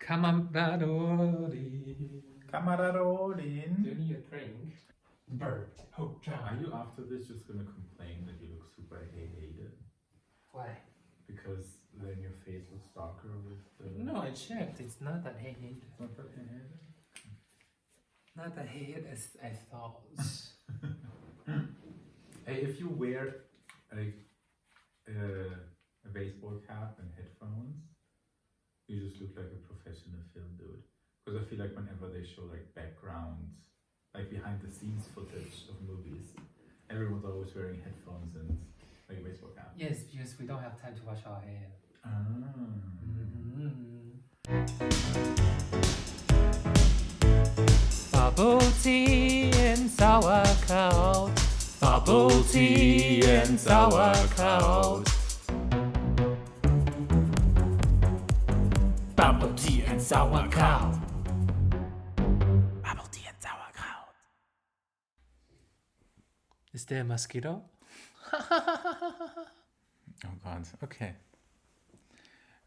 Camaraderin. Do you need a drink? Bird. Oh, Are you after this just gonna complain that you look super hated? Why? Because then your face looks darker with the... No, I checked. It's not that hated. It's not that hated? Not that hated as I thought. Hey, if you wear a baseball cap and headphones, you just look like a professional film dude. Because I feel like whenever they show like backgrounds, like behind the scenes footage of movies, everyone's always wearing headphones and like a baseball cap. Yes, because we don't have time to wash our hair. Bubble tea and sauerkraut. Bubble tea and sauerkraut. Bubble tea and sauerkraut. Bubble tea and sauerkraut. Is there a mosquito? Oh god, okay.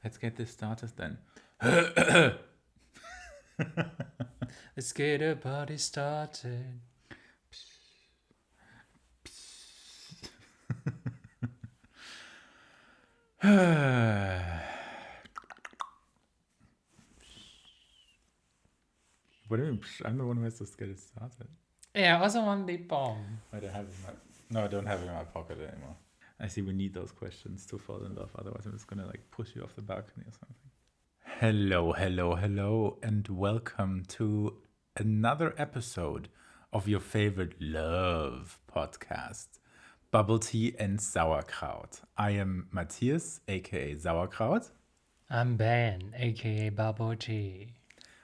Let's get this started then. Let's get a party started. What do you mean? I'm the one who has to get it started. Yeah, I also want lip balm. I don't have it in my... No, I don't have it in my pocket anymore. I see we need those questions to fall in love. Otherwise, I'm just gonna like push you off the balcony or something. Hello, and welcome to another episode of your favorite love podcast, Bubble Tea and Sauerkraut. I am Matthias, aka Sauerkraut. I'm Ben, aka Bubble Tea.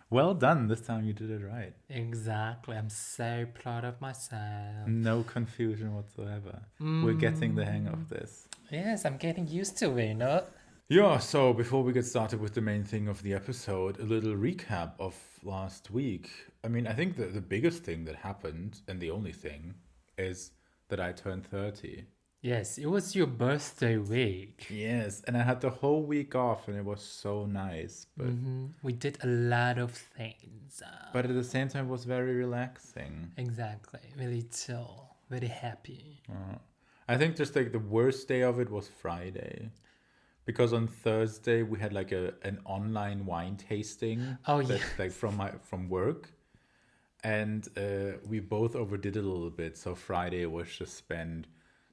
Well done, this time you did it right. Exactly, I'm so proud of myself. No confusion whatsoever. We're getting the hang of this. Yes, I'm getting used to it, no? Yeah, so before we get started with the main thing of the episode, a little recap of last week. I mean, I think the biggest thing that happened, and the only thing, is that I turned 30. Yes, it was your birthday week. Yes, and I had the whole week off, and it was so nice. But We did a lot of things. but at the same time, it was very relaxing. Exactly, very chill, very happy. I think just like the worst day of it was Friday. Because on Thursday we had like an online wine tasting. Oh, that, yes. like from work, and we both overdid it a little bit. So Friday was just spent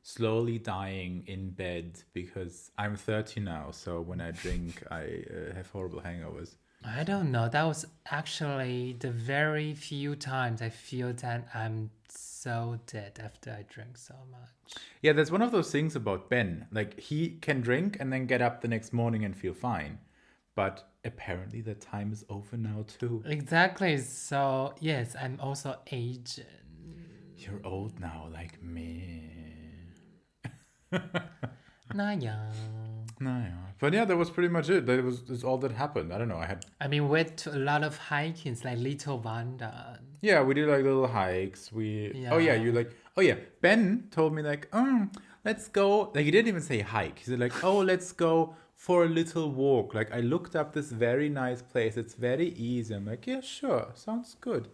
slowly dying in bed because I'm 30 now. So when I drink, I have horrible hangovers. I don't know, that was actually the very few times I feel that I'm so dead after I drink so much. Yeah, that's one of those things about Ben. Like he can drink and then get up the next morning and feel fine, but apparently the time is over now too. Exactly, so yes, I'm also aging. You're old now, like me. Naya. No, yeah. But yeah, that was pretty much it. That's all that happened. I don't know. I mean, we went to a lot of hikings, like Little Wanda. Yeah, we did like little hikes. Oh yeah, Ben told me like, let's go. Like he didn't even say hike. He said like, oh, let's go for a little walk. Like I looked up this very nice place. It's very easy. I'm like, yeah, sure, sounds good.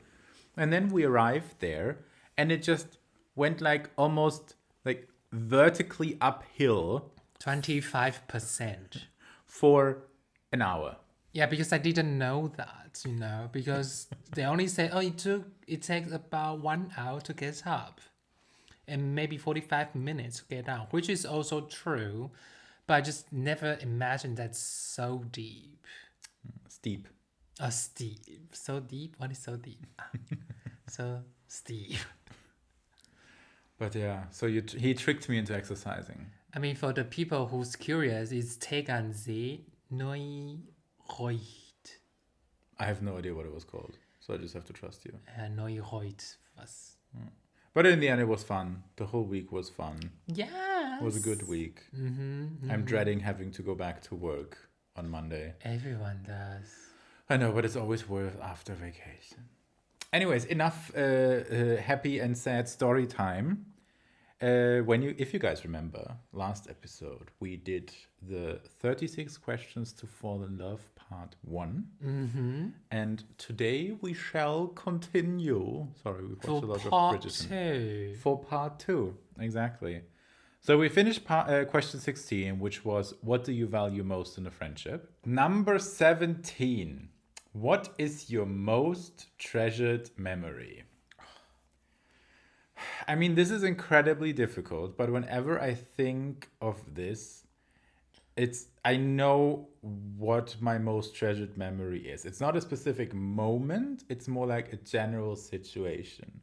And then we arrived there, and it just went like almost like vertically uphill 25%. for an hour. Yeah, because I didn't know that, because they only say, it takes about 1 hour to get up and maybe 45 minutes to get down, which is also true, but I just never imagined that's so deep. Steep. Steep. So deep? What is so deep? So steep. But yeah, so he tricked me into exercising. I mean, for the people who's curious, it's Tegernsee Neureut. I have no idea what it was called, so I just have to trust you. Neureut was. But in the end, it was fun. The whole week was fun. Yeah. It was a good week. I'm dreading having to go back to work on Monday. Everyone does. I know, but it's always worth after vacation. Anyways, enough happy and sad story time. If you guys remember, last episode we did the 36 questions to fall in love part 1. Mm-hmm. And today we shall continue. Sorry, we've watched a lot of Part Bridgerton. 2. For part 2, exactly. So we finished question 16, which was, what do you value most in a friendship? Number 17, what is your most treasured memory? I mean, this is incredibly difficult, but whenever I think of this, I know what my most treasured memory is. It's not a specific moment, it's more like a general situation.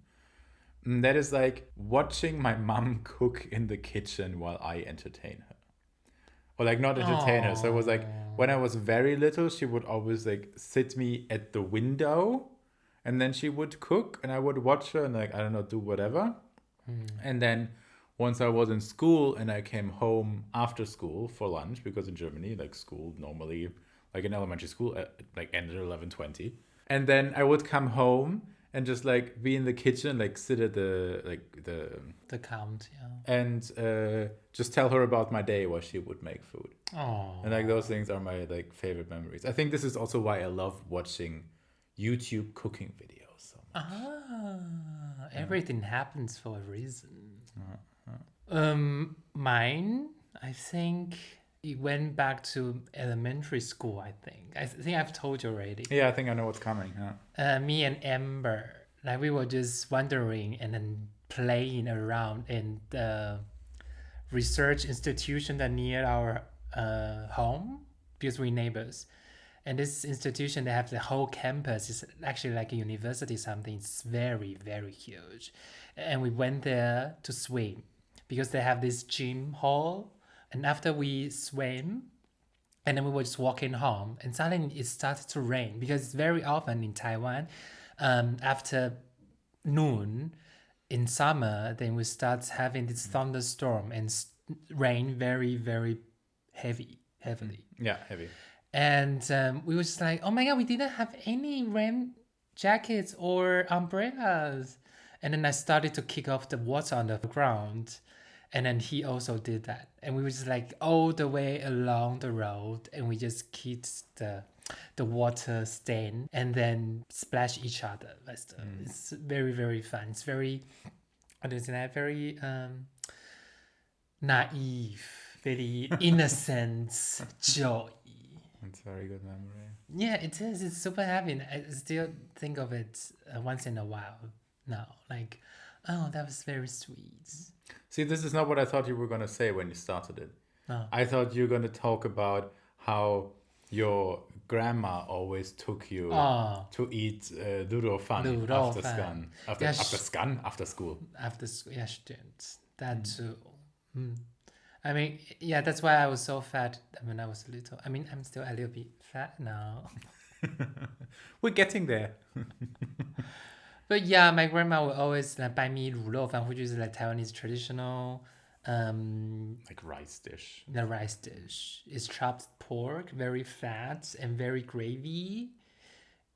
And that is like watching my mom cook in the kitchen while I entertain her. Or like not entertain her. So it was like when I was very little, she would always like sit me at the window and then she would cook and I would watch her and like, I don't know, do whatever. And then once I was in school and I came home after school for lunch, because in Germany, like school normally, like in elementary school, like ended at 11:20. And then I would come home and just like be in the kitchen, like sit at the count, yeah. And just tell her about my day while she would make food. Oh. And like those things are my like favorite memories. I think this is also why I love watching YouTube cooking videos so much. Everything happens for a reason. Mine, I think it went back to elementary school, I think I've told you already. Yeah, I think I know what's coming. Yeah. Me and Amber, like we were just wandering and then playing around in the research institution that near our home, because we're neighbors. And this institution, they have the whole campus. It's actually like a university something. It's very, very huge. And we went there to swim because they have this gym hall. And after we swam, and then we were just walking home, and suddenly it started to rain, because it's very often in Taiwan, after noon in summer, then we start having this thunderstorm and rain very, very heavily. Yeah, heavy. And we were just like, oh my God, we didn't have any rain jackets or umbrellas. And then I started to kick off the water on the ground. And then he also did that. And we were just like all the way along the road. And we just kicked the water stain and then splash each other. It's very, very fun. It's very, very naive, very innocent joy. It's a very good memory. Yeah, it is. It's super happy. And I still think of it once in a while now. Like, oh, that was very sweet. See, this is not what I thought you were going to say when you started it. Oh. I thought you were going to talk about how your grandma always took you to eat looooooove after school. After school, yeah, she did. That too. I mean, yeah, that's why I was so fat when I was little. I mean, I'm still a little bit fat now. We're getting there. But yeah, my grandma would always buy me 卤肉饭, which is like Taiwanese traditional like rice dish. The rice dish is chopped pork, very fat and very gravy,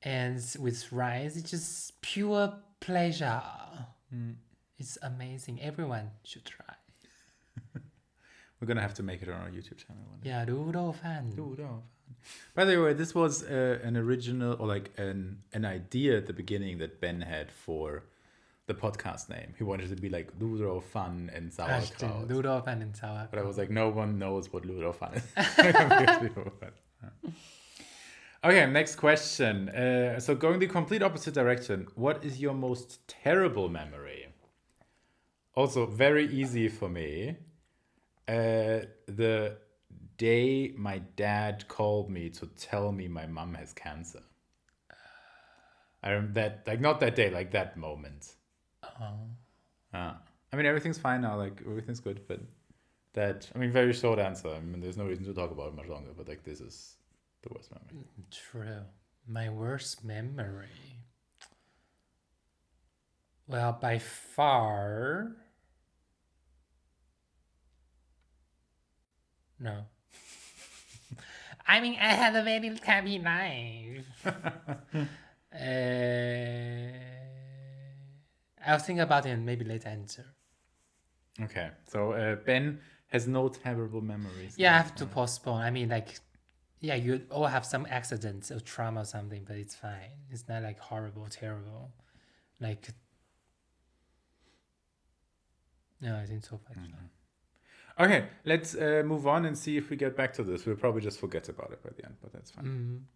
and with rice. It's just pure pleasure. It's amazing. Everyone should try. We're gonna have to make it on our YouTube channel one day. Yeah, 卤肉饭. By the way, this was an original, or like an idea at the beginning that Ben had for the podcast name. He wanted it to be like Luro Fun and Sauerkraut. Luro Fun and Sauerkraut. But I was like, no one knows what Luro Fun is. Okay, next question. So going the complete opposite direction, what is your most terrible memory? Also very easy for me. The day my dad called me to tell me my mom has cancer. I remember that, like not that day, like that moment. I mean, everything's fine now, like everything's good, but that, I mean, very short answer. I mean, there's no reason to talk about it much longer, but like this is the worst memory. True. My worst memory. Well, by far... No. I mean, I had a very happy life. I'll think about it and maybe later answer. Okay, so Ben has no terrible memories. Yeah, I have to postpone. I mean, like, yeah, you all have some accidents or trauma or something, but it's fine. It's not like horrible, terrible. Like, no, I think so far. Okay, let's move on and see if we get back to this. We'll probably just forget about it by the end, but that's fine.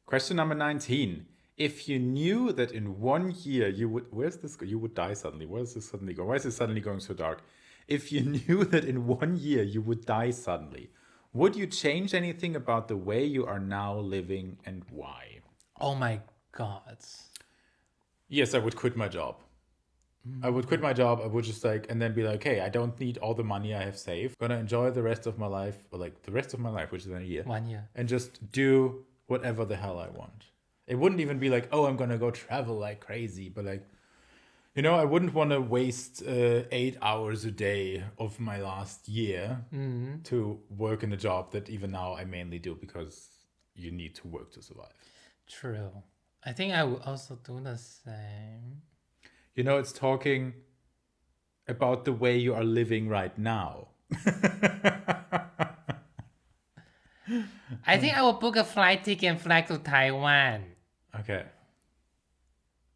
Question number 19. If you knew that in 1 year you would... Where's this go? You would die suddenly. Where is this suddenly going? Why is this suddenly going so dark? If you knew that in 1 year you would die suddenly, would you change anything about the way you are now living and why? Oh my God. Yes, I would quit my job. I would quit my job. I would just like, and then be like, hey, I don't need all the money I have saved. Gonna enjoy the rest of my life, or like the rest of my life, which is in a year. 1 year. And just do whatever the hell I want. It wouldn't even be like, oh, I'm gonna go travel like crazy, but like, you know, I wouldn't want to waste 8 hours a day of my last year to work in a job that even now I mainly do because you need to work to survive. True. I think I would also do the same. You know, it's talking about the way you are living right now. I think I will book a flight ticket and fly to Taiwan. Okay.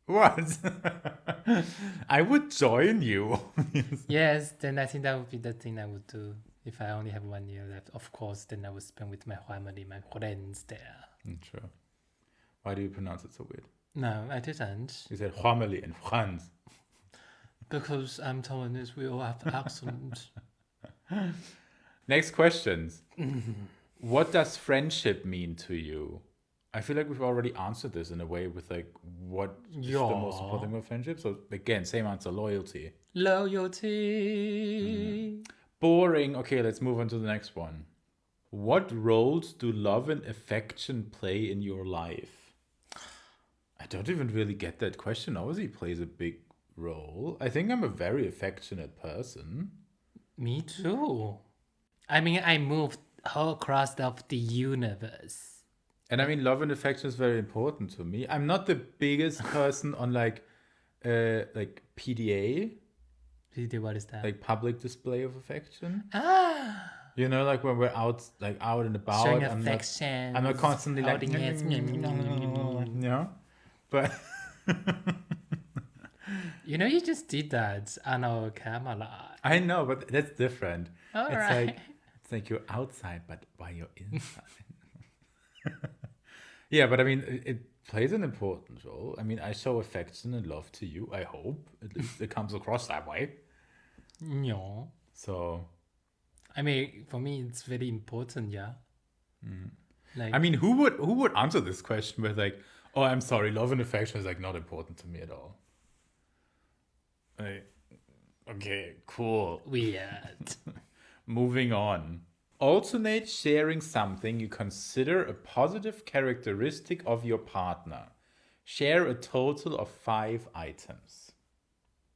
What? I would join you. Yes, then I think that would be the thing I would do if I only have 1 year left. Of course, then I would spend with my family, my friends there. True. Why do you pronounce it so weird? No, I didn't. You said family and friends. Because I'm Taiwanese, we all have accents. Next questions. What does friendship mean to you? I feel like we've already answered this in a way with like what is the most important thing of friendship. So again, same answer, loyalty. Loyalty. Boring. Okay, let's move on to the next one. What roles do love and affection play in your life? I don't even really get that question. Obviously, it plays a big role. I think I'm a very affectionate person. Me too. I mean, I moved all across the universe. And I mean, love and affection is very important to me. I'm not the biggest person on like PDA. What is that? Like public display of affection. Ah. You know, like when we're out and about. Showing affection. I'm not constantly like, holding hands. you know, but you know, you just did that on our camera. I know, but that's different. All it's right. like you're outside, but while you're inside. Yeah, but I mean, it plays an important role. I mean, I show affection and love to you. I hope at least it comes across that way. No. So, I mean, for me, it's very important. Yeah. Like, I mean, who would answer this question with like, "Oh, I'm sorry, love and affection is like not important to me at all." Like, okay, cool. weird. Moving on. Alternate sharing something you consider a positive characteristic of your partner. Share a total of 5 items.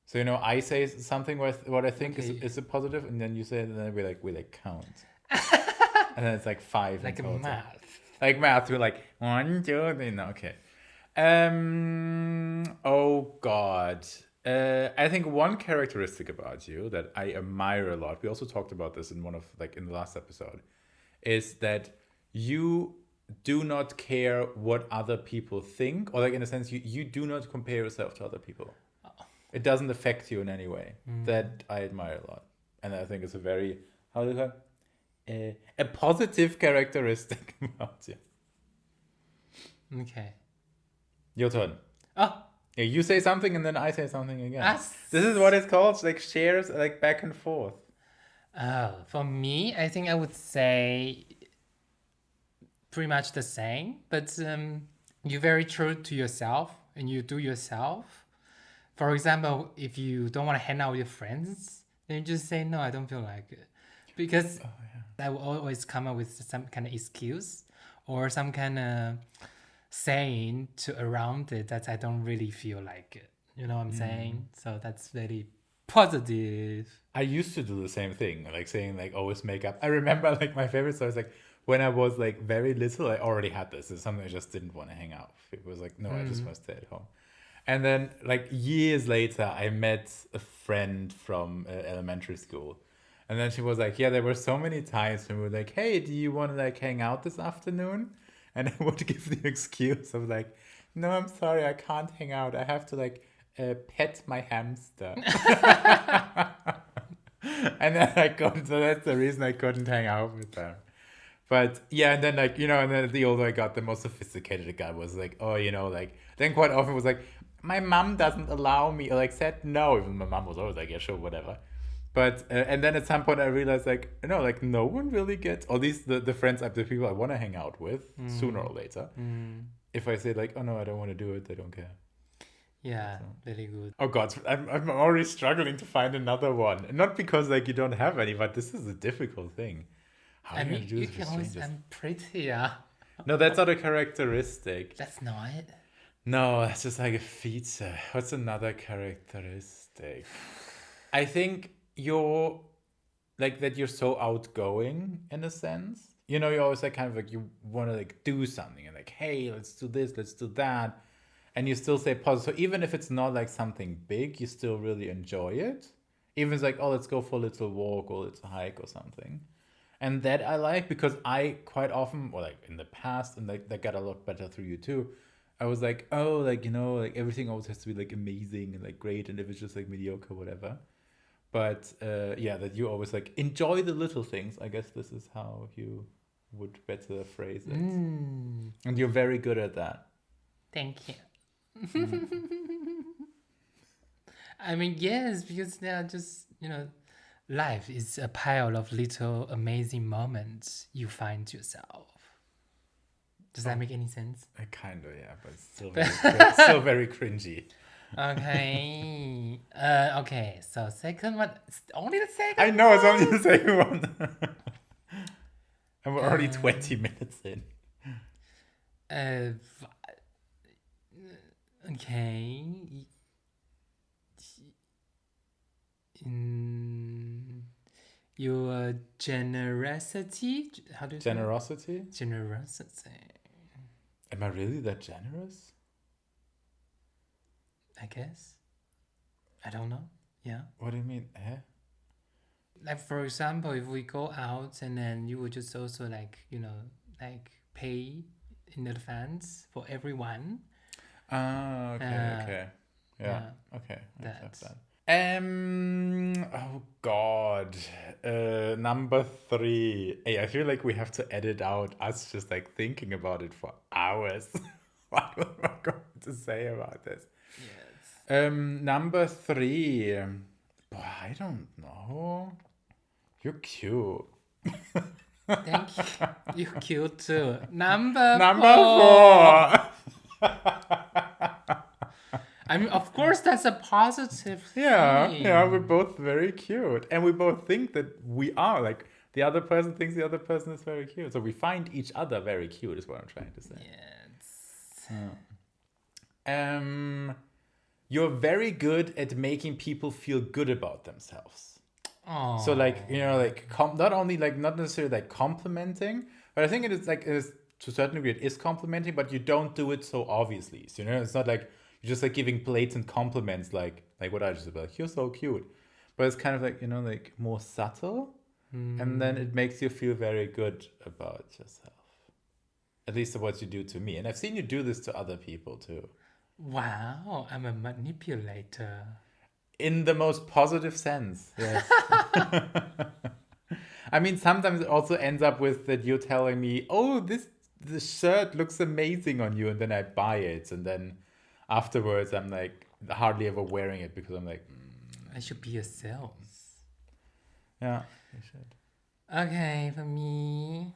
So, you know, I say something with what I think is a positive, and then you say it, and then we like count. And then it's like 5 Like in a total. math. Like math, we're like 1, 2, 3, no, okay. Oh God. I think one characteristic about you that I admire a lot, we also talked about this in in the last episode, is that you do not care what other people think, or like in a sense, you do not compare yourself to other people. It doesn't affect you in any way. That I admire a lot. And I think it's a very, how do you call it? A positive characteristic about you. Okay. Your turn. Oh. Yeah, you say something and then I say something again. Us. This is what it's called, like shares, like back and forth. For me, I think I would say pretty much the same, but you're very true to yourself and you do yourself. For example, if you don't want to hang out with your friends, then you just say, no, I don't feel like it. Because I will always come up with some kind of excuse or some kind of saying around it that I don't really feel like it. You know what I'm saying? So that's very positive. I used to do the same thing, like saying like always make up. I remember like my favorite story is like when I was like very little, I already had this. It's something I just didn't want to hang out. It was like, no, I just want to stay at home. And then, like, years later, I met a friend from elementary school. And then she was like, yeah, there were so many times when we were like, hey, do you want to, like, hang out this afternoon? And I would give the excuse of, like, no, I'm sorry, I can't hang out. I have to, like, pet my hamster. And then I couldn't, so that's the reason I couldn't hang out with her. But yeah, and then, like, you know, and then the older I got, the more sophisticated the guy was. Like, oh, you know, like, then quite often it was like, my mom doesn't allow me, or like said no. Even my mom was always like, yeah, sure, whatever. But and then at some point I realized, like, no, like, no one really gets, or at least the friends, the people I want to hang out with, sooner or later. If I say, like, oh no, I don't want to do it, they don't care. Yeah, very good. Oh God, I'm already struggling to find another one. Not because, like, you don't have any, but this is a difficult thing. How I are you mean, gonna do you this can with always, strangers? I'm prettier. No, that's not a characteristic. That's not. No, that's just like a feature. What's another characteristic? I think you're like that you're so outgoing in a sense. You know, you're always like kind of like you want to like do something and like, hey, let's do this, let's do that. And you still say positive. So even if it's not like something big, you still really enjoy it. Even if it's like, oh, let's go for a little walk or let's hike or something. And that I like because I quite often, or like in the past, and like that got a lot better through you too. I was like, oh, like, you know, like everything always has to be like amazing and like great, and if it's just like mediocre, whatever. But yeah, that you always like enjoy the little things. I guess this is how you would better phrase it. And you're very good at that. Thank you. I mean, yes, because they're just, you know, life is a pile of little amazing moments you find yourself. Does that make any sense? Kind of, yeah, but it's still very, still very cringy. Okay. Okay, so second one. It's only the second I know, it's only the second one. And we're already 20 minutes in. Okay. Your generosity. How do you say? Generosity? Generosity. Am I really that generous? I guess. I don't know. Yeah. What do you mean? Eh? Like, for example, if we go out and then you would just also, like, you know, like pay in advance for everyone. Ah, okay, okay. Yeah, okay. I That's accept that. Oh God. Number 3. Hey, I feel like we have to edit out us just like thinking about it for hours. What am I going to say about this? yes. Number 3. Boy, I don't know. You're cute. Thank you. You're cute too. Number 4. I mean, of course, that's a positive Yeah, thing. yeah, we're both very cute. And we both think that we are. Like, the other person thinks the other person is very cute. So we find each other very cute, is what I'm trying to say. Yes. You're very good at making people feel good about themselves. Oh. So, like, you know, like, not only, like, not necessarily, like, complimenting, but I think it is, like, it is, to a certain degree, it is complimenting, but you don't do it so obviously. So, you know, it's not like you're just, like, giving blatant compliments, like what I just said, like, you're so cute. But it's kind of, like, you know, like, more subtle. And then it makes you feel very good about yourself. At least what you do to me. And I've seen you do this to other people, too. Wow, I'm a manipulator. In the most positive sense, yes. I mean, sometimes it also ends up with that you're telling me, oh, this shirt looks amazing on you, and then I buy it, and then afterwards I'm like hardly ever wearing it because I'm like, I should be a sales. Yeah, you should. Okay, for me,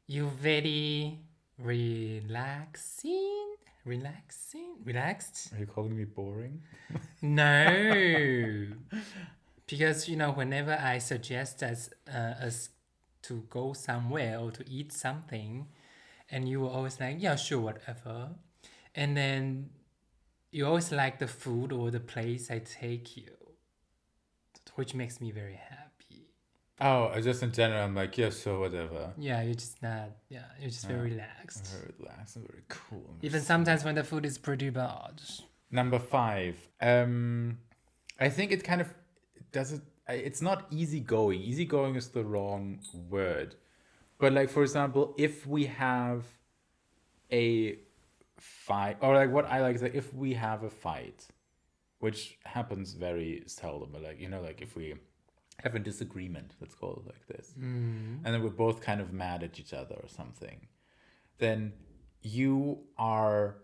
you very relaxed? Are you calling me boring? No, because, you know, whenever I suggest us to go somewhere or to eat something, and you were always like, yeah, sure, whatever, and then you always like the food or the place I take you, which makes me very happy. Oh, just in general, I'm like, yeah, so whatever. Yeah, you're just not. Yeah, you're just very relaxed. Very relaxed and very cool. Even sometimes when the food is pretty bad. Number 5. I think it kind of does it. It's not easygoing. Easygoing is the wrong word. But like, for example, if we have a fight, or like what I like is like if we have a fight, which happens very seldom, but like, you know, like if we have a disagreement, let's call it like this, and then we're both kind of mad at each other or something, then you are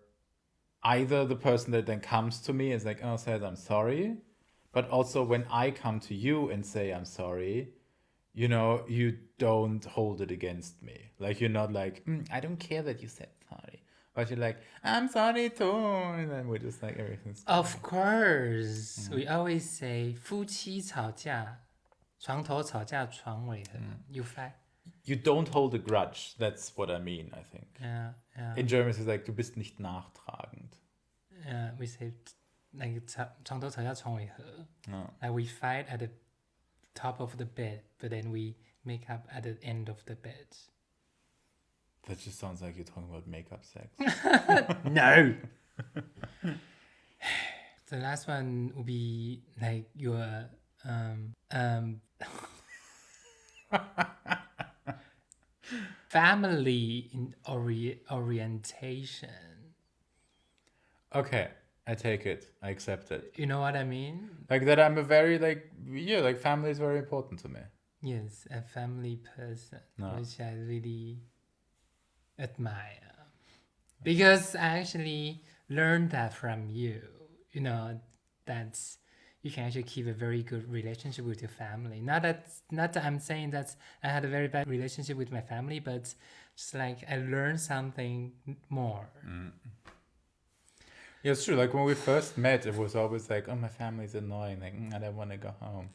either the person that then comes to me and is like, oh, says I'm sorry, but also when I come to you and say I'm sorry, you know, you don't hold it against me. Like, you're not like, I don't care that you said sorry. But you're like, I'm sorry too. And then we're just like, everything's fine. Of course, we always say 夫妻吵架，床头吵架床尾和。You fight. You don't hold a grudge. That's what I mean, I think. Yeah. In German it's like, du bist nicht nachtragend. Yeah, we say like 床头吵架床尾和。No. Like we fight at the top of the bed, but then we make up at the end of the bed. That just sounds like you're talking about makeup sex. No. The last one would be like your family in orientation. Okay, I take it. I accept it. You know what I mean? Like that I'm a very like family is very important to me. Yes, a family person, which I really admire. Because I actually learned that from you. You know, that's you can actually keep a very good relationship with your family. Not that I'm saying that I had a very bad relationship with my family, but just like I learned something more. Yeah, it's true. Like when we first met, it was always like, oh, my family's annoying. Like, I don't want to go home.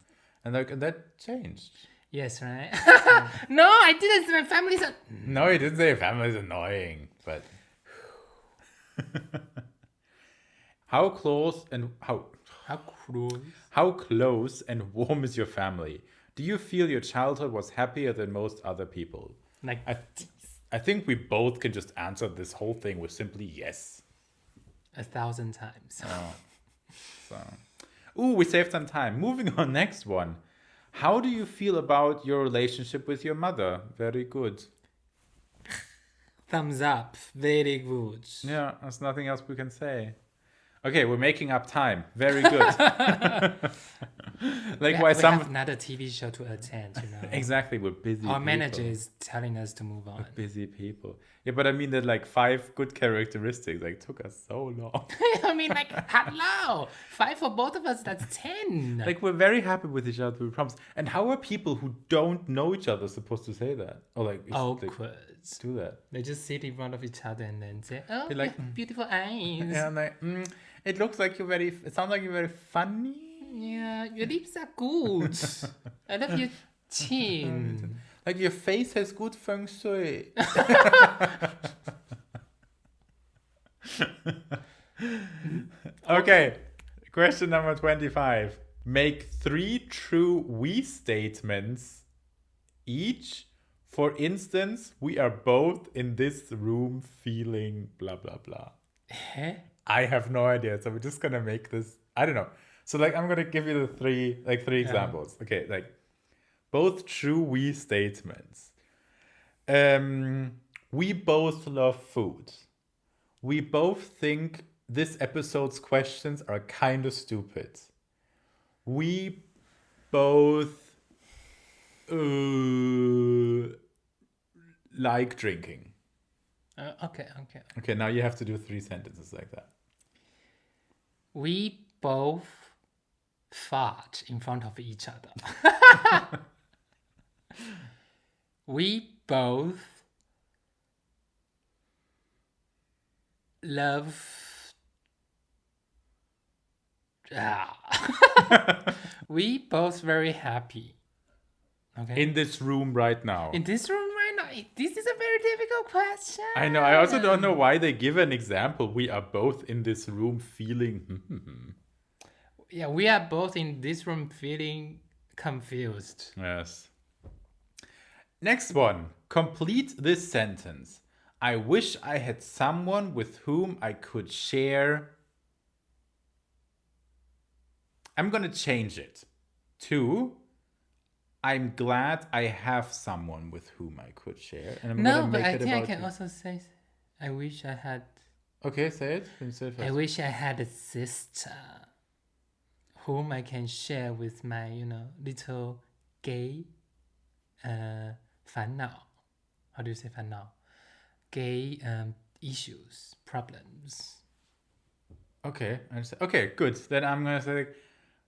And like that changed. Yes, right? No, I didn't say my family's... No, he didn't say family's annoying, but... How close and how close and warm is your family? Do you feel your childhood was happier than most other people? Like, I think we both can just answer this whole thing with simply yes. 1,000 times. Ooh, we saved some time. Moving on, next one. How do you feel about your relationship with your mother? Very good. Thumbs up. Very good. Yeah, there's nothing else we can say. Okay, we're making up time. Very good. We have another TV show to attend, you know. Exactly, we're busy. Our manager is telling us to move on. We're busy people. Yeah, but I mean that like 5 good characteristics like took us so long. I mean, like, hello, 5 for both of us. That's 10. Like we're very happy with each other. We promise. And how are people who don't know each other supposed to say that? Or like awkward. Do that. They just sit in front of each other and then say, "Oh, you're like, beautiful eyes." Yeah, I'm like, it looks like you're very. It sounds like you're very funny. Yeah, your lips are good. I love your chin. Like your face has good feng shui. Okay, question number 25. Make 3 true we statements each. For instance, we are both in this room feeling blah, blah, blah. Huh? I have no idea. So we're just going to make this. I don't know. So like, I'm going to give you the 3 examples. Okay. Like both true we statements. We both love food. We both think this episode's questions are kind of stupid. We both like drinking. Okay. Okay, now you have to do 3 sentences like that. We both fart in front of each other. We both love... We both very happy. Okay. In this room right now. In this room right now? This is a very difficult question. I know. I also don't know why they give an example. We are both in this room feeling... Yeah, we are both in this room feeling confused. Yes. Next one. Complete this sentence. I wish I had someone with whom I could share. I'm going to change it to I'm glad I have someone with whom I could share. And I'm No, going to but make I it think I about can you. also say, I wish I had. Okay, say it. Can you say it I first? wish I had a sister whom I can share with my, little gay 烦恼. How do you say 烦恼? Gay issues, problems. Okay, I understand. Okay, good. Then I'm going to say,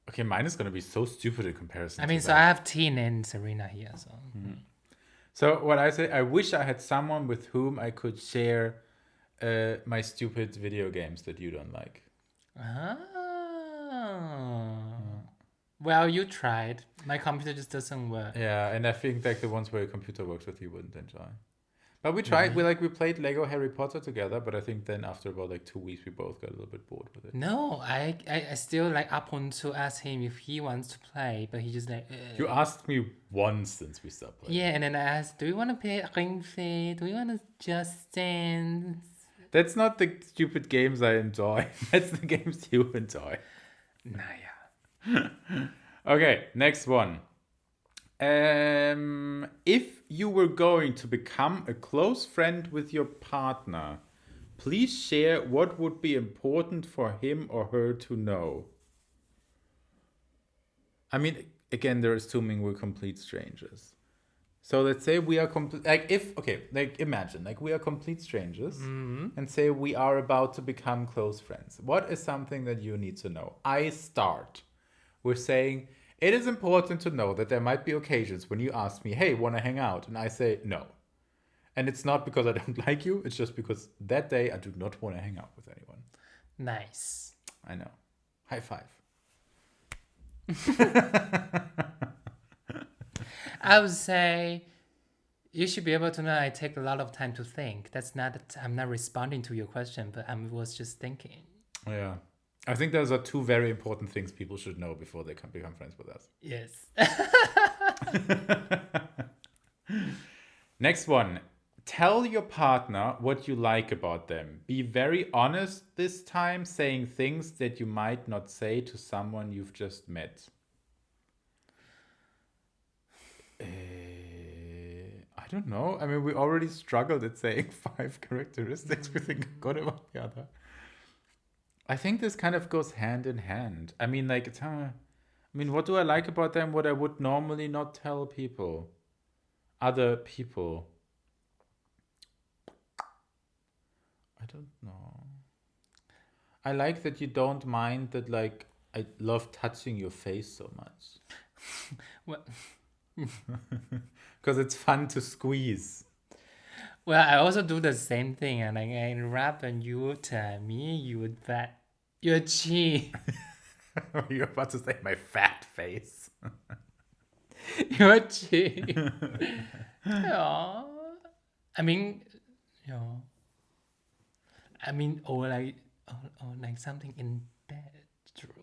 okay, mine is going to be so stupid in comparison I mean, to so that. I have Teen and Serena here. So So what I say, I wish I had someone with whom I could share my stupid video games that you don't like. Well, you tried. My computer just doesn't work. Yeah, and I think like the ones where your computer works with you wouldn't enjoy. But we tried. We played Lego Harry Potter together. But I think then after about like 2 weeks, we both got a little bit bored with it. No, I still like up until ask him if he wants to play, but he just like. You asked me once since we stopped playing. Yeah, and then I asked, "Do you want to play Ring Fit? Do you want to Just Dance?" That's not the stupid games I enjoy. That's the games you enjoy. Naja. Okay, next one. If you were going to become a close friend with your partner, please share what would be important for him or her to know. I mean, again, they're assuming we're complete strangers. So let's say we are imagine we are complete strangers and say we are about to become close friends. What is something that you need to know? I start. We're saying it is important to know that there might be occasions when you ask me, hey, want to hang out? And I say no. And it's not because I don't like you. It's just because that day I do not want to hang out with anyone. Nice. I know. High five. I would say you should be able to know I take a lot of time to think. I'm not responding to your question, but I was just thinking. Yeah. I think those are two very important things people should know before they can become friends with us. Yes. Next one. Tell your partner what you like about them. Be very honest this time, saying things that you might not say to someone you've just met. I don't know. I mean, we already struggled at saying 5 characteristics we think are good about the other. I think this kind of goes hand in hand. I mean, what do I like about them? What I would normally not tell people. Other people. I don't know. I like that you don't mind that, like, I love touching your face so much. What? Because it's fun to squeeze. Well, I also do the same thing, and I rap, and you tell me you're cheap. You're about to say my fat face. You're cheap. Yeah. I mean, or like something in bedroom.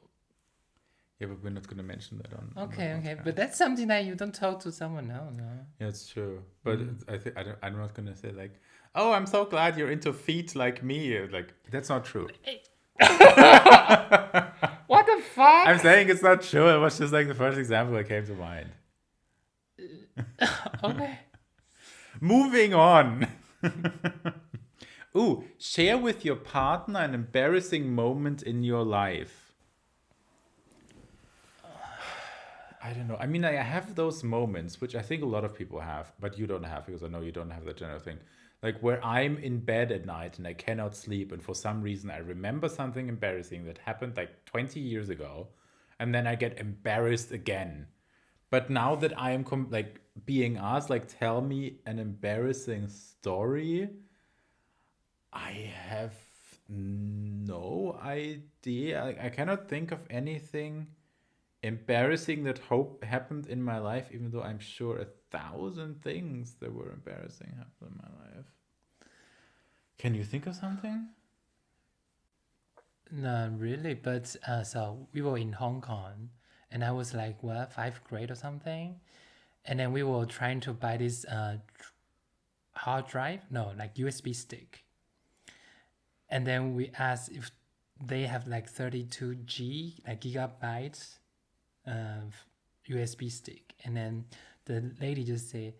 Yeah, but we're not going to mention that on. Okay, but that's something that you don't talk to someone else. No? Yeah, it's true. But I'm not going to say like, oh, I'm so glad you're into feet like me. Like, that's not true. What the fuck? I'm saying it's not true. It was just like the first example that came to mind. Okay. Moving on. Ooh, share with your partner an embarrassing moment in your life. I don't know. I mean, I have those moments, which I think a lot of people have, but you don't have, because I know you don't have that general thing. Like where I'm in bed at night and I cannot sleep, and for some reason I remember something embarrassing that happened like 20 years ago, and then I get embarrassed again. But now that I am being asked, like, tell me an embarrassing story, I have no idea. I cannot think of anything embarrassing that happened in my life, even though I'm sure 1,000 things that were embarrassing happened in my life. Can you think of something? No, really. But so we were in Hong Kong, and I was like, what, 5th grade or something? And then we were trying to buy this hard drive, no, like USB stick. And then we asked if they have like 32G, like gigabytes of USB stick. And then the lady just said,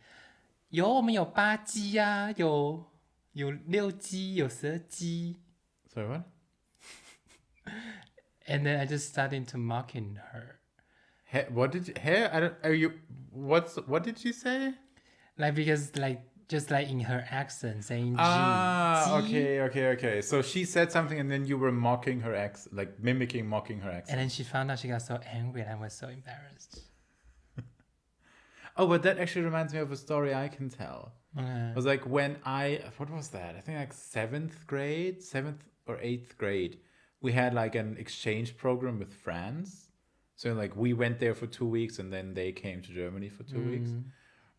我们有8G 啊，有6G，有12G. Sorry, what? And then I just started to mocking her. What did you? I don't. Are you? What did you say? Like because like just like in her accent saying G. Okay. So she said something, and then you were mocking her accent, like mocking her accent. And then she found out, she got so angry, and I was so embarrassed. Oh, but that actually reminds me of a story I can tell. Okay. It was like when what was that? I think like 7th or 8th grade, we had like an exchange program with France. So like we went there for 2 weeks, and then they came to Germany for 2 weeks.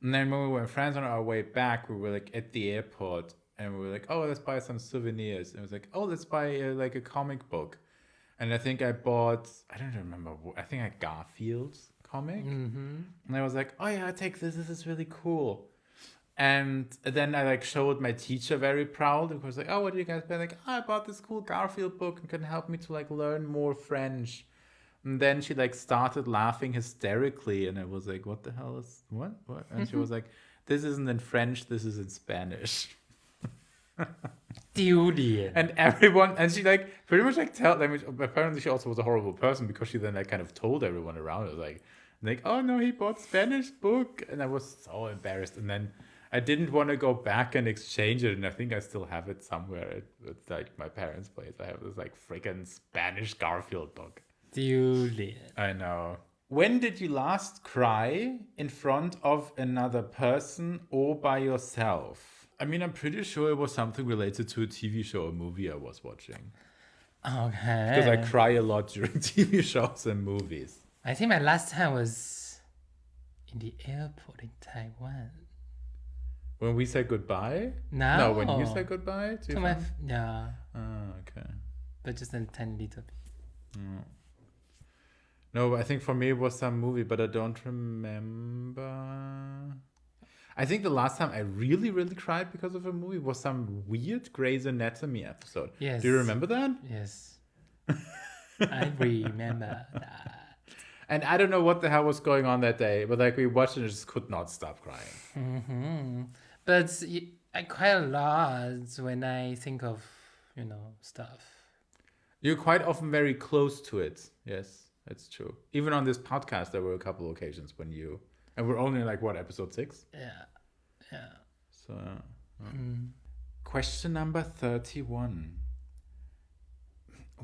And then when we were in France on our way back, we were like at the airport, and we were like, oh, let's buy some souvenirs. And it was like, oh, let's buy like a comic book. And I think I bought, I don't remember, I think I Garfield's comic. And I was like, oh yeah, I take this. This is really cool. And then I like showed my teacher very proud, because like, oh, what did you guys buy? Like, oh, I bought this cool Garfield book and can help me to like learn more French. And then she like started laughing hysterically, and I was like, what the hell is what? And she was like, this isn't in French, this is in Spanish. And everyone, and she like pretty much like apparently she also was a horrible person, because she then like kind of told everyone around. It was like, oh no, he bought Spanish book. And I was so embarrassed. And then I didn't want to go back and exchange it, and I think I still have it somewhere at like my parents' place. I have this like freaking Spanish Garfield book. I know. When did you last cry in front of another person or by yourself? I mean, I'm pretty sure it was something related to a TV show or movie I was watching. Okay. Because I cry a lot during TV shows and movies. I think my last time was in the airport in Taiwan. When we said goodbye? No, when you said goodbye to your friend? Yeah. Oh, okay. But just a tiny little bit. Mm. No, I think for me it was some movie, but I don't remember. I think the last time I really, really cried because of a movie was some weird Grey's Anatomy episode. Yes. Do you remember that? Yes. I remember that. And I don't know what the hell was going on that day, but like we watched it and just could not stop crying. But I cry a lot when I think of, stuff. You're quite often very close to it. Yes. That's true. Even on this podcast, there were a couple of occasions when and we're only like, what, episode 6? Yeah. So, Question number 31.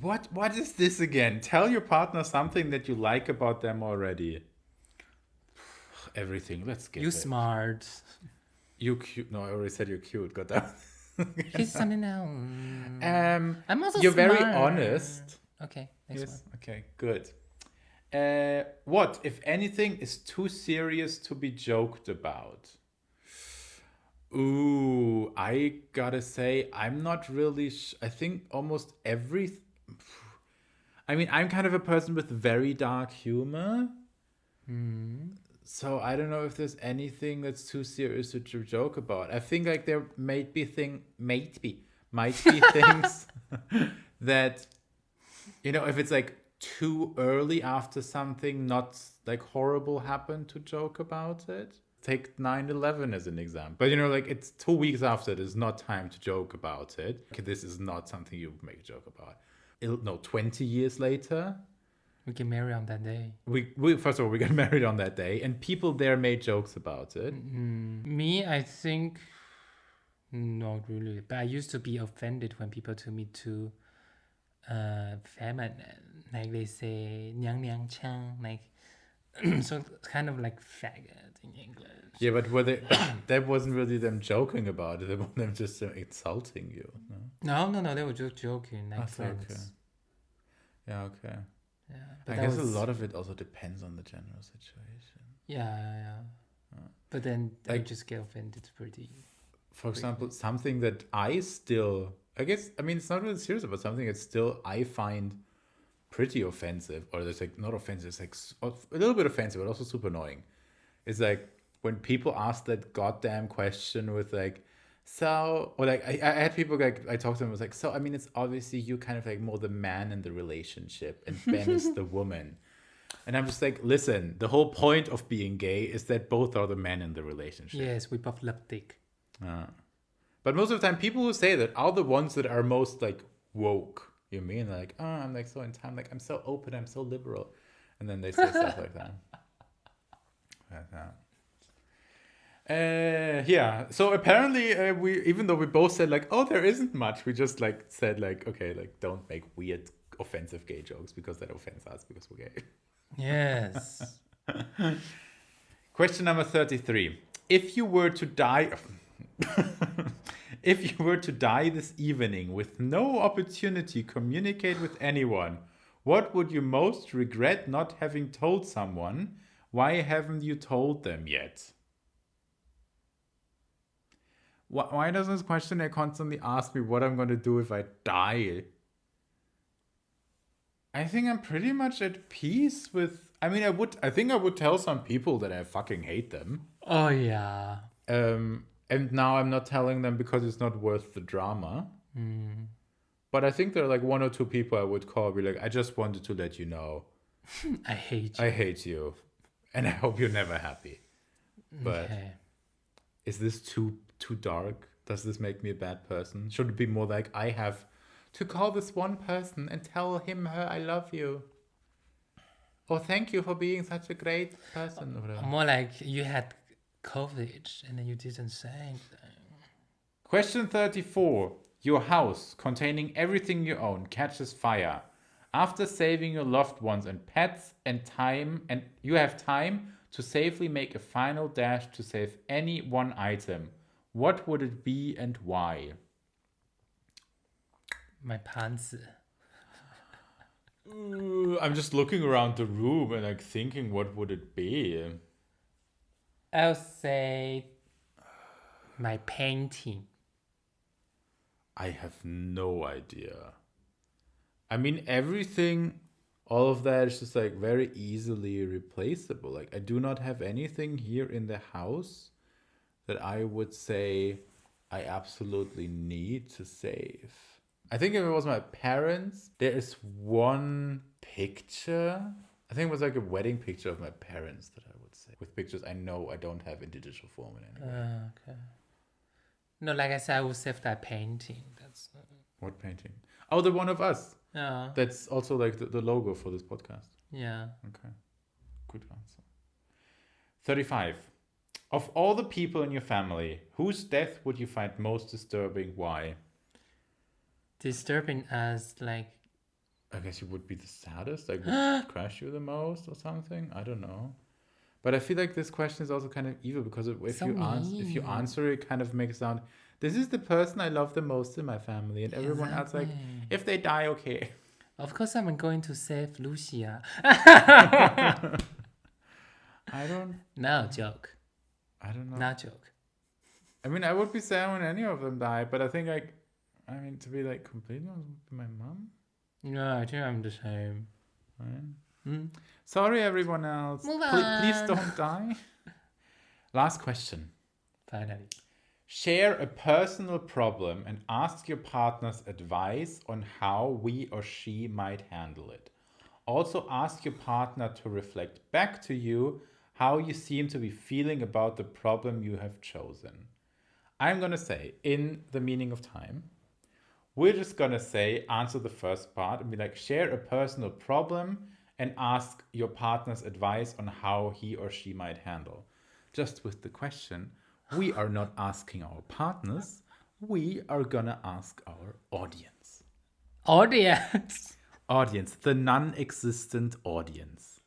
What is this again? Tell your partner something that you like about them already. Everything. Let's get You it. smart. You cute. No, I already said you're cute. Got that. He's something else. I'm also You're smart. very honest. Okay. Next one. Okay, good. What, if anything, is too serious to be joked about? Ooh, I gotta say, I'm not really. I think almost I mean, I'm kind of a person with very dark humor. So I don't know if there's anything that's too serious to joke about. I think like there might be things that, if it's like too early after something not like horrible happened to joke about it. Take 9/11 as an example. But like it's 2 weeks after, there's not time to joke about it. Okay, this is not something you make a joke about. 20 years later, we get married on that day. We first of all, we got married on that day, and people there made jokes about it. Me, I think not really. But I used to be offended when people told me too feminine. Like they say "娘娘腔," like so kind of like faggot in English. Yeah, but that wasn't really them joking about it. It was them just insulting you. No, they were just joking, like friends. Okay. Yeah, okay. Yeah, but I guess a lot of it also depends on the general situation. Yeah. But then I just get offended pretty. For example, something that it's not really serious, but something that still I find pretty offensive, or it's like not offensive, it's like a little bit offensive, but also super annoying. It's like when people ask that goddamn question with like, so, or like I had people like I talked to them, was like, so I mean it's obviously you kind of like more the man in the relationship and Ben is the woman. And I'm just like, listen, the whole point of being gay is that both are the men in the relationship. Yes, we both love dick. But most of the time, people who say that are the ones that are most like woke. You mean like, oh, I'm like so in time, like I'm so open, I'm so liberal, and then they say stuff like that. Yeah. So apparently, we even though we both said like, oh, there isn't much, we just like said like, okay, like don't make weird, offensive gay jokes because that offends us because we're gay. Yes. Question number 33. If you were to die if you were to die this evening with no opportunity to communicate with anyone, what would you most regret not having told someone? Why haven't you told them yet? Why does this question constantly ask me what I'm going to do if I die? I think I'm pretty much at peace with... I mean, I think I would tell some people that I fucking hate them. Oh, yeah. And now I'm not telling them because it's not worth the drama. But I think there are like one or two people I would call, be like, I just wanted to let you know. I hate you. I hate you. And I hope you're never happy. But Okay. is this too dark? Does this make me a bad person? Should it be more like I have to call this one person and tell him, her, I love you? Or thank you for being such a great person. Or whatever. More like you had COVID and then you didn't say anything. Question 34. Your house, containing everything you own, catches fire. After saving your loved ones and pets and you have time to safely make a final dash to save any one item. What would it be and why? My pants. I'm just looking around the room and like thinking, what would it be? I'll say my painting. I have no idea. I mean, everything, all of that is just like very easily replaceable. Like, I do not have anything here in the house that I would say I absolutely need to save. I think if it was my parents, there is one picture. I think it was like a wedding picture of my parents that I would say. With pictures I know I don't have in digital form in any way. Okay. No, like I said, I will save that painting. That's. What painting? Oh, the one of us. Yeah. That's also like the logo for this podcast. Yeah. Okay. Good answer. 35. Of all the people in your family, whose death would you find most disturbing? Why? Disturbing as like. I guess you would be the saddest. Like, would crush you the most or something? I don't know. But I feel like this question is also kind of evil because if you answer it, kind of makes it sound, this is the person I love the most in my family, and everyone else like, if they die, okay. Of course, I'm going to save Lucia. I don't. No joke. I don't know. Not joke. I mean, I would be sad when any of them die, but I think like, I mean, to be like completely honest with my mom. No, I think I'm the same. Right? Sorry, everyone else. Move Please on. don't die. Last question. Finally. Share a personal problem and ask your partner's advice on how we or she might handle it. Also ask your partner to reflect back to you how you seem to be feeling about the problem you have chosen. I'm going to say, in the meaning of time, we're just going to say, answer the first part and be like, share a personal problem and ask your partner's advice on how he or she might handle. Just with the question, we are not asking our partners, we are gonna ask our audience. Audience, the non-existent audience.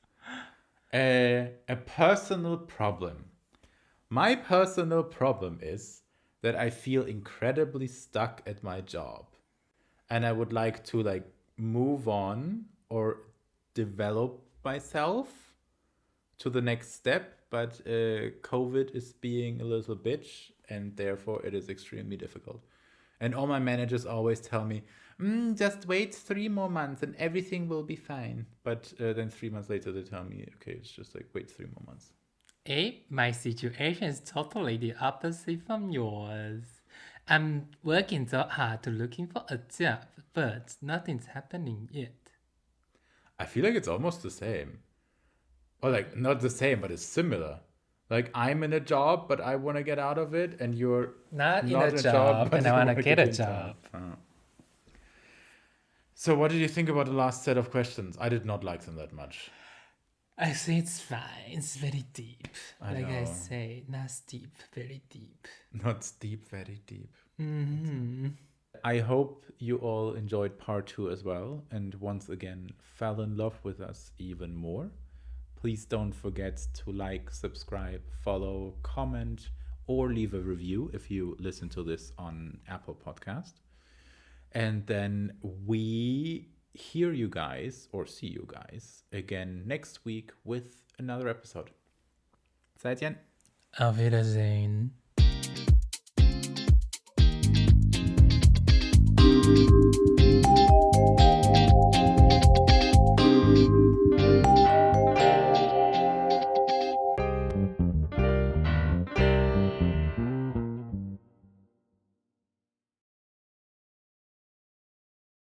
A personal problem. My personal problem is that I feel incredibly stuck at my job. And I would like to like move on or develop myself to the next step, but COVID is being a little bitch, and therefore it is extremely difficult. And all my managers always tell me, just wait 3 more months and everything will be fine. But then 3 months later they tell me, okay, it's just like wait 3 more months. My situation is totally the opposite from yours. I'm working so hard to looking for a job, but nothing's happening yet. I feel like it's almost the same. Or like not the same, but it's similar. Like I'm in a job, but I want to get out of it, and you're Not in a job, and I want to get a job. So what did you think about the last set of questions? I did not like them that much. I say it's fine. It's very deep. I say, not deep, very deep. Not deep, very deep. Mm-hmm. I hope you all enjoyed part 2 as well, and once again fell in love with us even more. Please don't forget to like, subscribe, follow, comment, or leave a review if you listen to this on Apple Podcast. And then we hear you guys or see you guys again next week with another episode. 再见. Auf Wiedersehen.